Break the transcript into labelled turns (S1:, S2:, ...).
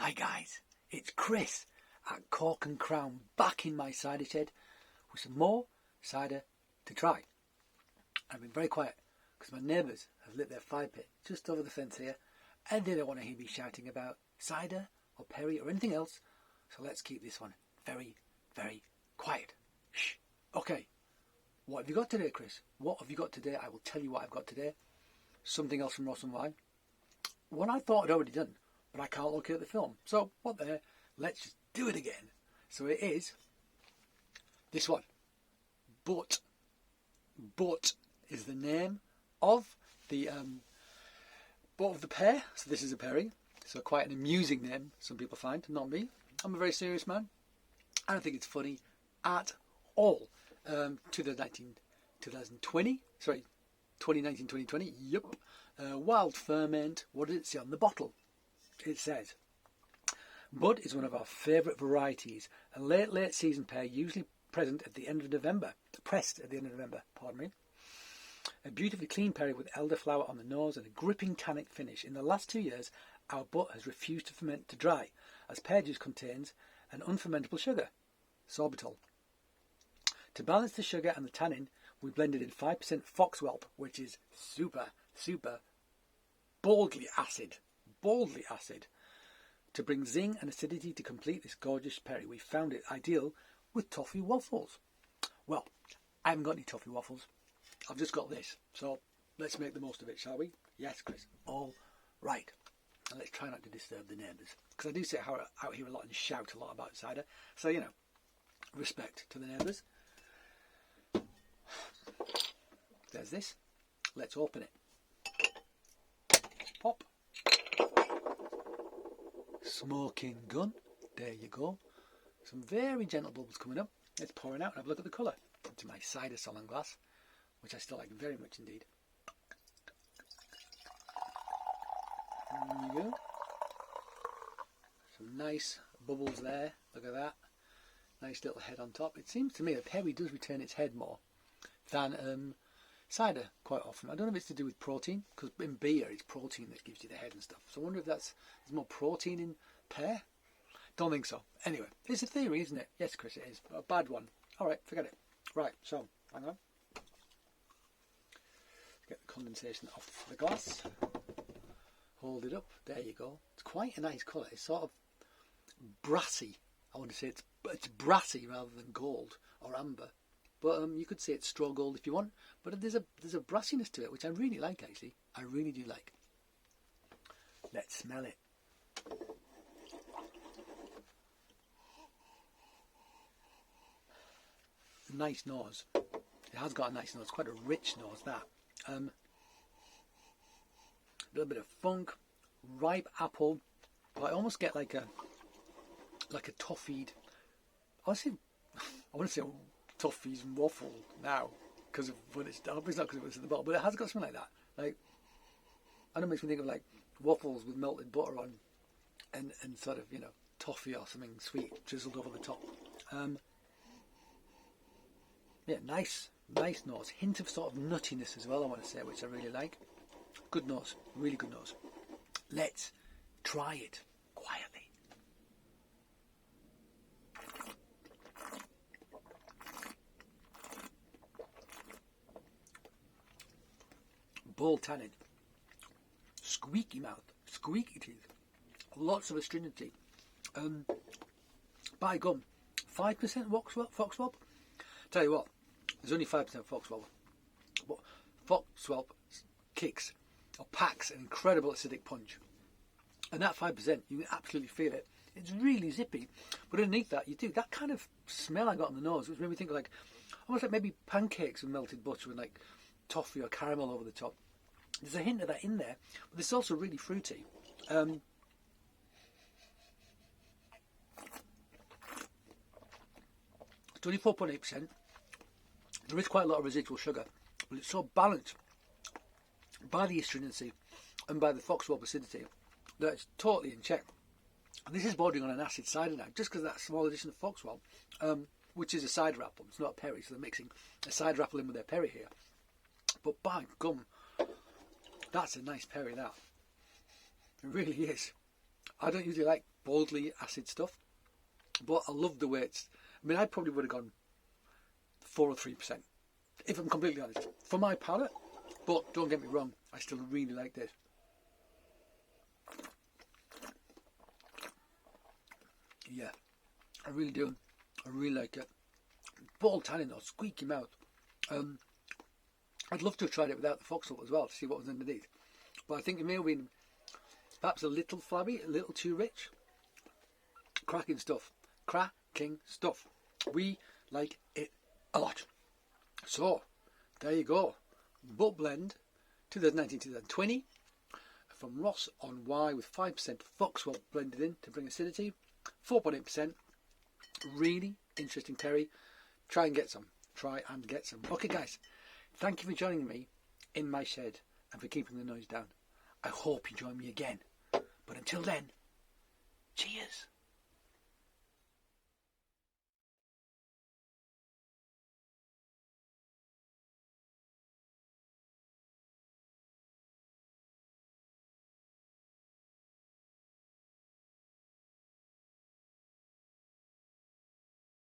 S1: Hi guys, it's Chris at Cork and Crown back in my cider shed with some more cider to try. I've been very quiet because my neighbours have lit their fire pit just over the fence here and they don't want to hear me shouting about cider or perry or anything else, so let's keep this one very, very quiet. Shh. Okay, what have you got today, Chris? What have you got today? I will tell you what I've got today. Something else from Ross-on-Wye. One I thought I'd already done, but I can't locate the film. So, what there? Let's just do it again. So it is this one. But is the name of the pear. So this is a perry. So quite an amusing name, some people find, not me. I'm a very serious man. I don't think it's funny at all. 2019-2020. Yep. Wild ferment. What does it say on the bottle? It says, bud is one of our favourite varieties. A late season pear usually present at the end of November. Pressed at the end of November, pardon me. A beautifully clean perry with elderflower on the nose and a gripping tannic finish. In the last 2 years, our butt has refused to ferment to dry, as pear juice contains an unfermentable sugar, sorbitol. To balance the sugar and the tannin, we blended in 5% foxwhelp, which is super boldly acid, to bring zing and acidity to complete this gorgeous perry. We found it ideal with toffee waffles. Well, I haven't got any toffee waffles. I've just got this, so let's make the most of it, shall we? Yes, Chris. All right. And let's try not to disturb the neighbours, because I do sit out here a lot and shout a lot about cider. So, you know, respect to the neighbours. There's this. Let's open it. Pop. Smoking gun. There you go. Some very gentle bubbles coming up. Let's pour it out and have a look at the colour. Into my cider salon glass, which I still like very much indeed. There you go. Some nice bubbles there. Look at that. Nice little head on top. It seems to me that perry does return its head more than cider quite often. I don't know if it's to do with protein, because in beer it's protein that gives you the head and stuff. So I wonder if there's more protein in pear. Don't think so. Anyway, it's a theory, isn't it? Yes, Chris, it is. A bad one. Alright, forget it. Right, so, hang on. Get the condensation off the glass. Hold it up. There you go. It's quite a nice colour. It's sort of brassy. I want to say it's brassy rather than gold or amber. But you could say it's straw gold if you want. But there's a brassiness to it, which I really like, actually. I really do like. Let's smell it. Nice nose. It has got a nice nose. Quite a rich nose, that. A little bit of funk, ripe apple. But I almost get like a toffeed. I want to say toffees and waffle now because of when it's dark. It's not because it was at the bottom, but it has got something like that. Like, I don't know, it makes me think of like waffles with melted butter on, and sort of, you know, toffee or something sweet drizzled over the top. Yeah, nice nose. Hint of sort of nuttiness as well, I want to say, which I really like. Good nose, really good nose. Let's try it quietly. Bold tannin. Squeaky mouth, squeaky teeth. Lots of astringentity. By gum, 5% foxwhelp. Tell you what, there's only 5% foxwhelp. But foxwhelp kicks or packs an incredible acidic punch. And that 5%, you can absolutely feel it. It's really zippy. But underneath that, you do that kind of smell I got on the nose, which made me think of like, almost like maybe pancakes with melted butter and like toffee or caramel over the top. There's a hint of that in there, but it's also really fruity. 24.8%. There is quite a lot of residual sugar, but it's so balanced by the astringency and by the foxwhelp acidity that it's totally in check. And this is bordering on an acid cider now, just because of that small addition of foxwhelp, which is a cider apple. It's not a perry, so they're mixing a cider apple in with their perry here. But by gum, that's a nice perry, that. It really is. I don't usually like boldly acid stuff. But I love the way it's... I mean, I probably would have gone 4 or 3%, if I'm completely honest, for my palate. But don't get me wrong, I still really like this. Yeah, I really do. I really like it. Bold tannin though, squeaky mouth. I'd love to have tried it without the fox salt as well to see what was underneath. But I think it may have been perhaps a little flabby, a little too rich. Cracking stuff. Cracking stuff. We like it a lot. So, there you go. Boat Blend 2019-2020 from Ross-on-Wye with 5% fox salt blended in to bring acidity. 4.8%. Really interesting perry. Try and get some. Okay guys, thank you for joining me in my shed and for keeping the noise down. I hope you join me again. But until then, cheers.